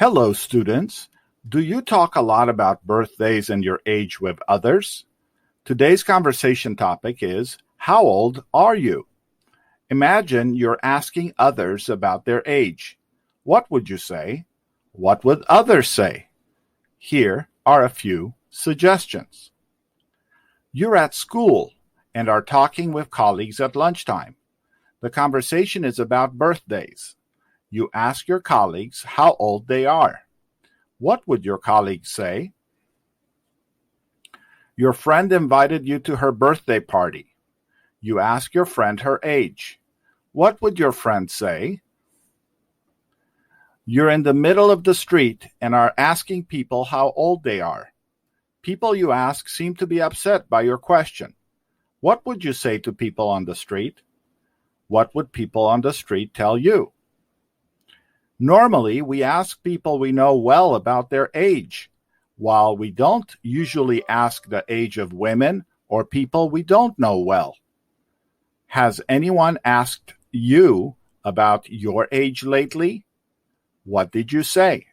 Hello, students. Do you talk a lot about birthdays and your age with others? Today's conversation topic is, how old are you? Imagine you're asking others about their age. What would you say? What would others say? Here are a few suggestions. You're at school and are talking with colleagues at lunchtime. The conversation is about birthdays. You ask your colleagues how old they are. What would your colleagues say? Your friend invited you to her birthday party. You ask your friend her age. What would your friend say? You're in the middle of the street and are asking people how old they are. People you ask seem to be upset by your question. What would you say to people on the street? What would people on the street tell you? Normally, we ask people we know well about their age, while we don't usually ask the age of women or people we don't know well. Has anyone asked you about your age lately? What did you say?